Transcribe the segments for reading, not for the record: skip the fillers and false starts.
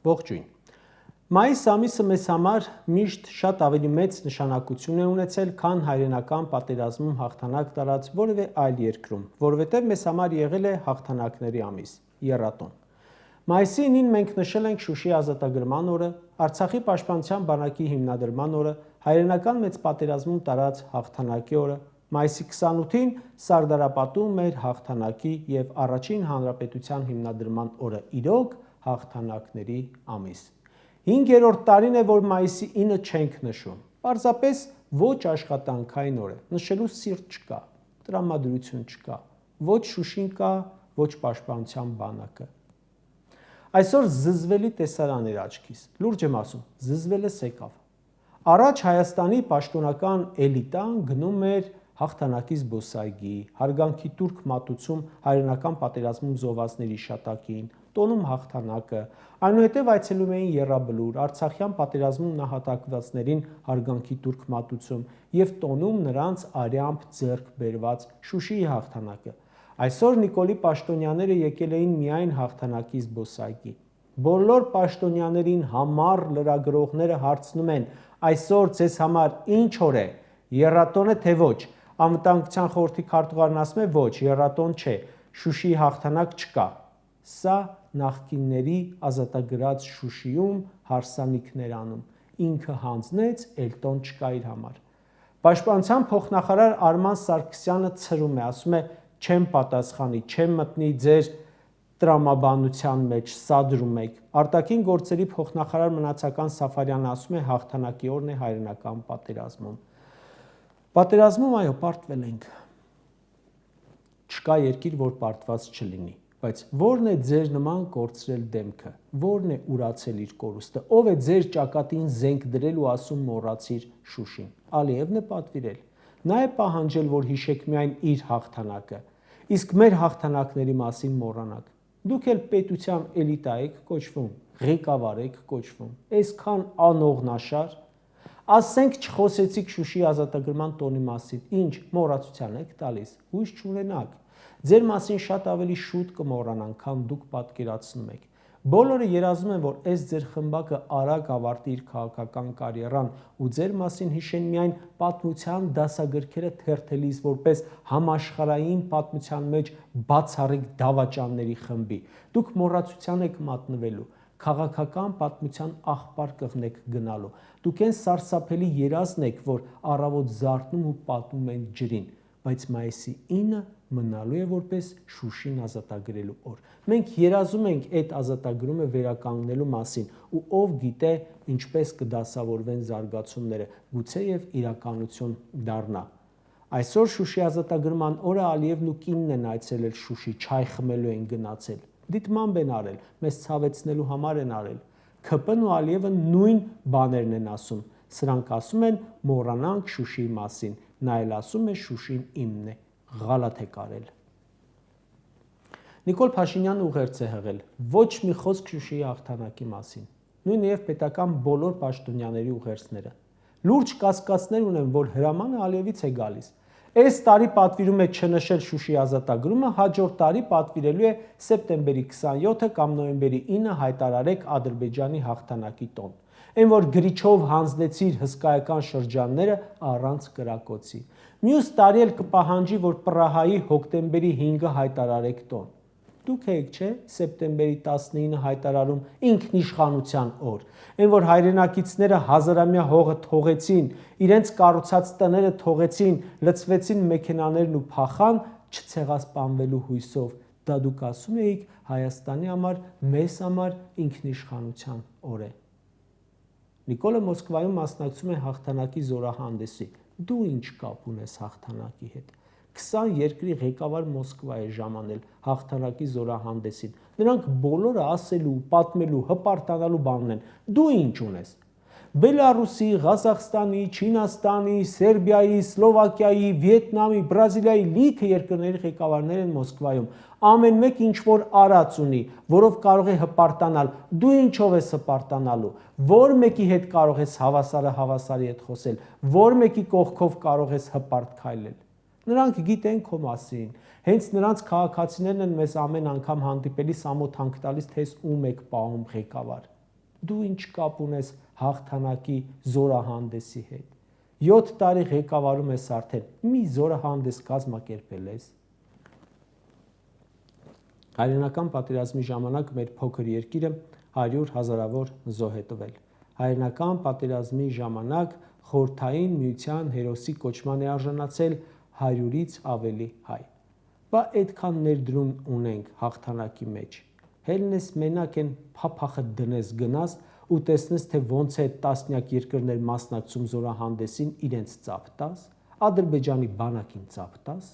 Ողջույն։ Մայիս ամիսը մեզ համար միշտ շատ ավելի մեծ նշանակություն է ունեցել, քան հայրենական պատերազմում հաղթանակ տարած որևէ այլ երկրում, որովհետև մեզ համար եղել է հաղթանակների ամիս՝ եռատոն։ Մայիսի 9-ին մենք նշել ենք Շուշի ազատագրման օրը, Արցախի պաշտպանության բանակի հիմնադրման օրը, հայրենական մեծ պատերազմում տարած հաղթանակի օրը, մայիսի 28-ին Սարդարապատում մեր հաղթանակի և Առաջին հանրապետության հիմնադրման օրը, իրոք հաղթանակների ամիս։ 5-րդ տարին է, որ մայիսի 9-ը չենք նշում, պարզապես ոչ աշխատանքային օր է, նշելու սիրտ չկա, տրամադրություն չկա, ոչ Շուշին կա, ոչ պաշտպանության բանակը։ Այսօր զզվելի տեսարան էր աչքիս, լուրջ եմ ասում, զզվելս եկավ։ Առաջ Հայաստանի պաշտոնական էլիտան գնում էր հաղթանակի զբոսայգի, հարգանքի տուրք մատուցում հայրենական պատերազմում զոհվածների հիշատակին, տոնում հաղթանակը, այնուհետև այցելում էին Եռաբլուր, Արցախյան պատերազմում նահատակվածներին հարգանքի տուրք մատուցում և տոնում նրանց արյամբ ձեռք բերված Շուշիի հաղթանակը։ Այսօր Նիկոլի պաշտոնյաները եկել էին միայն հաղթանակի զբոսայգի։ Բոլոր պաշտոնյաներին համառ լրագրողները հարցնում են. այսօր ձեզ համար ինչ օր է, եռատոն է թե ոչ, Անվտանգության խորհրդի քարտուղարն ասում է ոչ, եռատոն չէ, Շուշիի հաղթանակ չկա։ Սա նախկինների ազատագրած Շուշիում հարսանիքներ անում, ինքը հանձնեց, էլ տոն չկա իր համար։ Պաշտպանության փոխնախարար Արման Սարգսյանը ցրում է, ասում է չեմ պատասխանի, չեմ մտնի ձեր տրամաբանության մեջ, սադրում եք։ Արտաքին գործերի փոխնախարար Մնացական Սաֆարյանը ասում է հաղթանակի օրն է հայրենական պատերազմում։ Պատերազմում այո, պարտվել ենք։ Չկա երկիր, որ պարտված չլինի, բայց ո՞րն է ձեր նման կորցրել դեմքը, ո՞րն է ուրացել իր կորուստը, ով է ձեր ճակատին զենք դրել ու ասում մոռացիր Շուշին։ Ալիևն է պատվիրել։ Նա է պահանջել, որ հիշեք միայն իր հաղթանակը, իսկ մեր հաղթանակների մասին մոռանաք։ Դուք էլ պետության էլիտա եք կոչվում, ղեկավար եք կոչվում, այսքան անողնաշար։ Ասենք չխոսեցիք Շուշի ազատագրման տոնի մասին, ինչ մոռացության եք տալիս, հույս չունենաք։ Ձեր մասին շատ ավելի շուտ կմոռանան, քան դուք պատկերացնում եք։ Բոլորը երազում են, որ այս ձեր խմբակը արագ ավարտի իր քաղաքական կարիերան ու ձեր մասին հիշեն միայն պատմության դասագրքերը թերթելիս որպես համաշխարհային պատմության մեջ բացառիկ դավաճանների խմբի։ Դուք մոռացության եք մատնվելու, քաղաքական պատմության աղբար կղնեք գնալու։ Դուք այն սարսափելի երազն եք, որ առավոտ զարթնում ու պատմում են ջրին, բայց մայիսի 9-ը մնալու է որպես Շուշին ազատագրելու օր։ Մենք երազում ենք այդ ազատագրումը վերականգնելու մասին ու ով գիտե ինչպես կդասավորվեն զարգացումները, գուցեև իրականություն դառնա։ Այսօր Շուշի ազատագրման օրը Ալիևն ու կինն են այցելել Շուշի, չայ խմելու են գնացել։ Դիտմամբ են արել, մեզ ցավեցնելու համար են արել։ ՔՊ-ն ու Ալիևը նույն բաներն են ասում։ Սրանք ասում են մոռանանք Շուշիի մասին, նա էլ ասում է Շուշին իմն է, ղալաթ եք արել։ Նիկոլ Փաշինյանը ուղերձ է հղել, ոչ մի խոսք Շուշիի հաղթանակի մասին, նույն և պետական բոլոր պաշտոնյաների ուղերձները։ Լուրջ կասկածներ ունեմ, որ հրամանը Ալիևից է գալիս։ Այս տարի պատվիրում է չնշել Շուշի ազատագրումը, հաջորդ տարի պատվիրելու է սեպտեմբերի 27-ը կամ նոյեմբերի 9-ը հայտարարեք Ադրբեջանի հաղթանակի տոն։ Այն որ գրիչով հանձնեցիր հսկայական շրջանները առանց կրակոցի։ Մյուս տարի էլ կպահանջի, որ Պրահայի հոկտեմբերի 5-ը հայտարարեք տոն։ Դուք եք, չէ, սեպտեմբերի 19-ը հայտարարում ինքնիշխանության օր, այն որ հայրենակիցները հազարամյա հողը թողեցին, իրենց կառուցած տները թողեցին, լցվեցին մեքենաներն ու փախան, չցեղասպանվելու հույսով, դա դուք ասում էիք Հայաստանի համար, մեզ համար ինքնիշխանության օր է։ Նիկոլը Մոսկվայում մասնակցում է հաղթանակի զորահանդեսի, դու ինչ կապ ունես հաղթանակի հետ։ 20 երկրի ղեկավար Մոսկվա է ժամանել հաղթանակի զորահանդեսին։ Նրանք բոլորը ասելու, պատմելու, հպարտանալու բան ունեն։ Դու ինչ ունես։ Բելարուսի, Ղազախստանի, Չինաստանի, Սերբիայի, Սլովակիայի, Վիետնամի, Բրազիլիայի լիքը երկրների ղեկավարներ են Մոսկվայում։ Ամեն մեկ ինչ որ արած ունի, որով կարող է հպարտանալ։ Դու ինչով ես հպարտանալու։ Որ մեկի հետ կարող ես հավասարը հավասարի հետ խոսել, որ մեկի կողքով կարող ես հպարտ քայլել։ Նրանք գիտեն քո մասին։ Հենց նրանց քաղաքացիներն են մեզ ամեն անգամ հանդիպելիս ամոթ հանք տալիս, թե ում եք պահում ղեկավար։ Դու ինչ կապ ունես հաղթանակի զորահանդեսի հետ։ 7 տարի ղեկավարում ես արդեն, մի զորահանդես կազմակերպել ես։ Հայրենական պատերազմի ժամանակ մեր փոքր երկիրը 100 հազարավոր զոհ է տվել։ Հայրենական պատերազմի ժամանակ Խորհրդային Միության հերոսի կոչման է արժանացել 100-ից ավելի հայ։ Բա այդքան ներդրում ունենք հաղթանակի մեջ։ Հելնես մենակ են փափախը դնես գնաս ու տեսնես, թե ոնց է տասնյակ երկրներ մասնակցում զորահանդեսին, իրենց ծափ տաս, Ադրբեջանի բանակին ծափ տաս։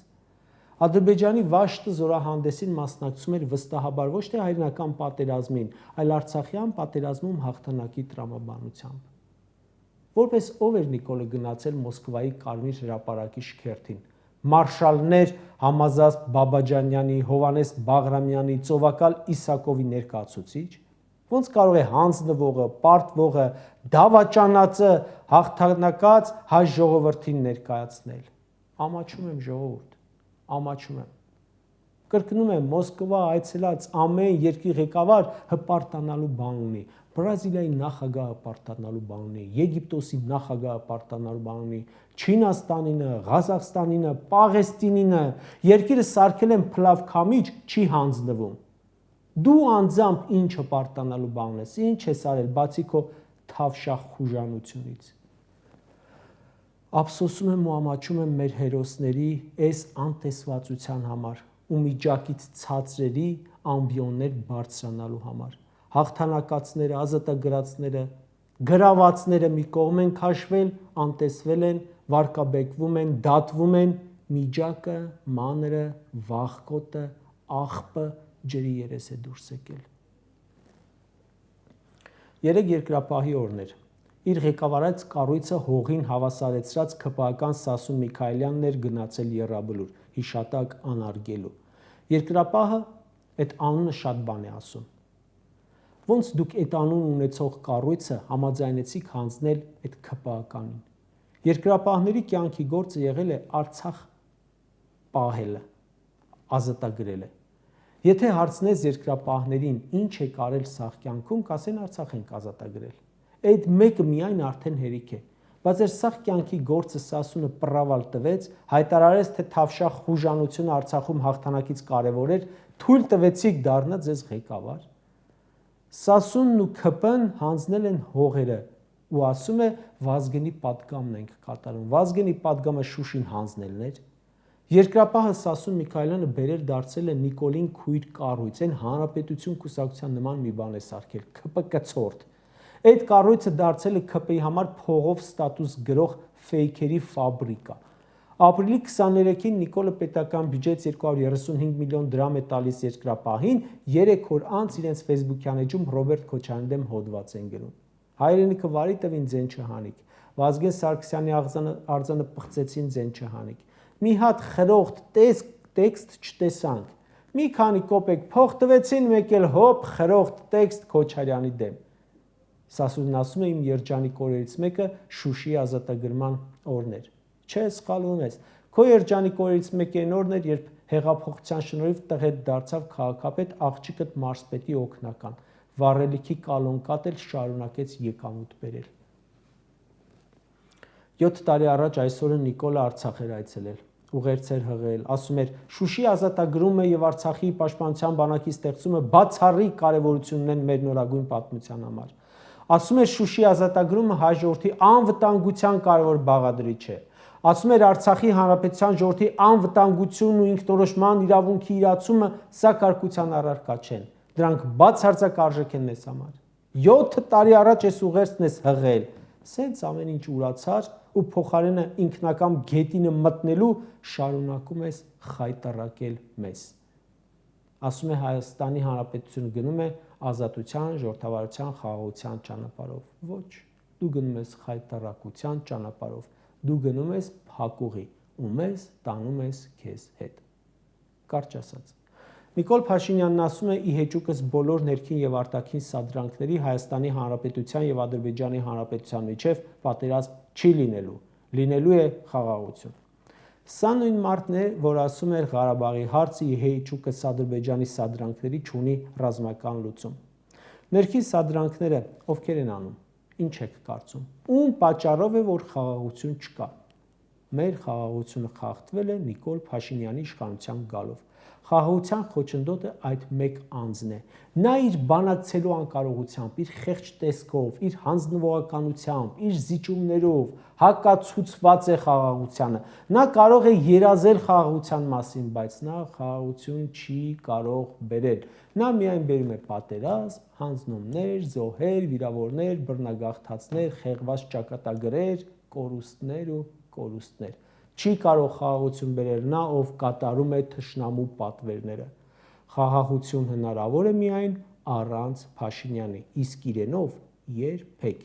Ադրբեջանի Վաշտը զորահանդեսին մասնակցում էր վստահաբար ոչ թե հայրենական պատերազմին, այլ Արցախյան պատերազմում հաղթանակի տրամաբանությամբ։ Որպես ով էր Նիկոլը գնացել Մոսկվայի Կարմիր հրապարակի շքերթին։ Մարշալներ Համազասպ Բաբաջանյանի, Հովանես Բաղրամյանի, Ծովակալ Իսակովի ներկայացուցիչ։ Ոնց կարող է հանձնվողը, պարտվողը, դավաճանածը հաղթանակած հայ ժողովրդին ներկայացնել։ Ամաչում եմ ժողովուրդ, ամաչում եմ։ Կրկնում եմ, Մոսկվա այցելած ամեն երկրի ղեկավար հպարտանալու բան ունի։ Բրազիլիայի նախագահը հպարտանալու բան ունի, Եգիպտոսի նախագահը հպարտանալու բան ունի, Չինաստանինը, Ղազախստանինը, Պաղեստինինը, երկիրը սարքել են փլավ քամիչ, չի հանձնվում։ Դու անձամբ ինչ հպարտանալու բան ես, ինչ ես արել, բացի քո թավշախ խուժանությունից։ Ափսոսում եմ ու ամաչում եմ մեր հերոսների այս անտեսվածության համար ու միջակից ցածրերի ամբիոններ բարձրանալու համար։ Հաղթանակածները, ազատագրածները, գրավածները մի կողմ են քաշվել, անտեսվել են, վարկաբեկվում են, դատվում են, միջակը, մանրը, վախկոտը, աղբը ջրի երես է դուրս եկել։ Երեք երկրապահի օրներ։ Իր ղեկավարած կառույցը հողին հավասարեցրած ԿՊԱ-ական Սասուն Միքայելյանն էր գնացել Եռաբլուր, հիշատակ անարգելու։ Երկրապահը այդ անունը շատ բան է ասում։ Ոնց դուք այդ անուն ունեցող կառույցը համաձայնեցիք հանձնել այդ ԿՊԱ-ականին։ Երկրապահների կյանքի գործը եղել է Արցախ պահելը, ազատագրելը։ Եթե հարցնես երկրապահներին ինչ է կարել սաղ կյանքում, կասեն Արցախ ենք ազատագրել։ Այդ մեկը միայն արդեն հերիք է, բայց էր սաղ կյանքի գործը Սասունը պռավալ տվեց, հայտարարեց, թե թավշախ խուժանությունը Արցախում հաղթանակից կարևոր էր, թույլ տվեցիք դառնա ձեզ ղեկավար։ Սասունն ու ԿՊ-ն հանձնել են հողերը ու ասում է Վազգենի պատգամն ենք կատարում։ Վազգենի պատգամը Շուշին հանձնելն էր։ Երկրապահը Սասուն Միքայելյանը բերեր դարձել է Նիկոլին քույր կառույց, այն Հանրապետություն կուսակցության նման մի բան է սարքել, ԿՊ կցորդ։ Այդ կառույցը դարձել է ԿՊ-ի համար փողով ստատուս գրող ֆեյքերի ֆաբրիկա։ Ապրիլի 23-ին Նիկոլը պետական բյուջեից 235 միլիոն դրամ է տալիս երկրապահին, 3 օր անց իրենց Facebook-յան էջում Ռոբերտ Քոչարյանի դեմ հոդված են գրում։ Հայրենիքը վարի տվին ձեն չհանիք։ Վազգեն Սարգսյանի արձանը պղծեցին ձեն չհանիք։ Մի հատ խրոխտ տեքստ չտեսանք։ Մի քանի կոպեկ փող տվեցին, մեկ էլ հոп խրոխտ տեքստ Քոչարյանի դեմ։ Սասունն ասում է իմ երջանիկ օրերից մեկը Շուշիի ազատագրման օրն էր։ Չէ, սխալվում ես։ Քո երջանիկ օրերից մեկը այն օրն էր, երբ հեղափոխության շնորհիվ տղետ դարձավ քաղաքապետ, աղջիկդ մարզպետի օգնական։ Վառելիքի կալոնկատ էլ շարունակեց եկամուտ բերել։ 7 տարի առաջ այսօրը Նիկոլը Արցախ էր այցելել, ուղերձեր հղել, ասում էր Շուշի ազատագրումը եւ Արցախի պաշտպանության բանակի ստեղծումը բացառիկ կարեւորություն ունեն մեր նորագույն պատմության համար։ Ասում էր Շուշի ազատագրումը հայ ժողովրդի անվտանգության կարևոր բաղադրիչ է։ Ասում էր Արցախի հանրապետության ժողովրդի անվտանգությունն ու ինքնորոշման իրավունքի իրացումը սա կարգության առարկա չեն։ Դրանք բացարձակ արժեք են մեզ համար։ 7 տարի առաջ այս ուղերձն ես հղել։ Սենց ամեն ինչ ուրացար ու փոխարենը ինքնական գետինը մտնելու շարունակում ես խայտառակել մեզ։ Ասում է Հայաստանի Հանրապետությունը գնում է ազատության, ժողովրդավարության, խաղաղության ճանապարհով։ Ոչ, դու գնում ես խայտառակության ճանապարհով, դու գնում ես փակուղի ու մեզ տանում ես քեզ հետ։ Կարճ ասած։ Նիկոլ Փաշինյանն ասում է՝ ի հեճուկս բոլոր ներքին եւ արտաքին սադրանքների Հայաստանի Հանրապետության եւ Ադրբեջանի Հանրապետության միջև պատերազմ չի լինելու, լինելու է խաղաղություն։ Սա նույն մարդն է, որ ասում էր Ղարաբաղի հարցը ի հեճուկս Ադրբեջանի սադրանքների չունի ռազմական լուծում։ Ներքին սադրանքները ովքեր են անում։ Ինչ եք կարծում։ Ում պատճառով է, որ խաղաղություն չկա։ Մեր խաղաղությունը խախտվել է Նիկոլ Փաշինյանի իշխանության գալով։ Խաղաղության խոչընդոտը այդ մեկ անձն է։ Նա իր բանակցելու անկարողությամբ, իր խեղճ տեսքով, իր հանձնվողականությամբ, իր զիջումներով հակացուցված է խաղաղությանը։ Նա կարող է երազել խաղաղության մասին, բայց նա խաղաղություն չի կարող բերել։ Նա միայն բերում է պատերազմ, հանձնումներ, զոհեր, վիրավորներ, բռնագաղթացներ, խեղված ճակատագրեր, կորուստներ ու կորուստներ։ Չի կարող խաղաղություն բերել նա, ով կատարում է թշնամու պատվերները։ Խաղաղություն հնարավոր է միայն առանց Փաշինյանի, իսկ իրենով երբեք։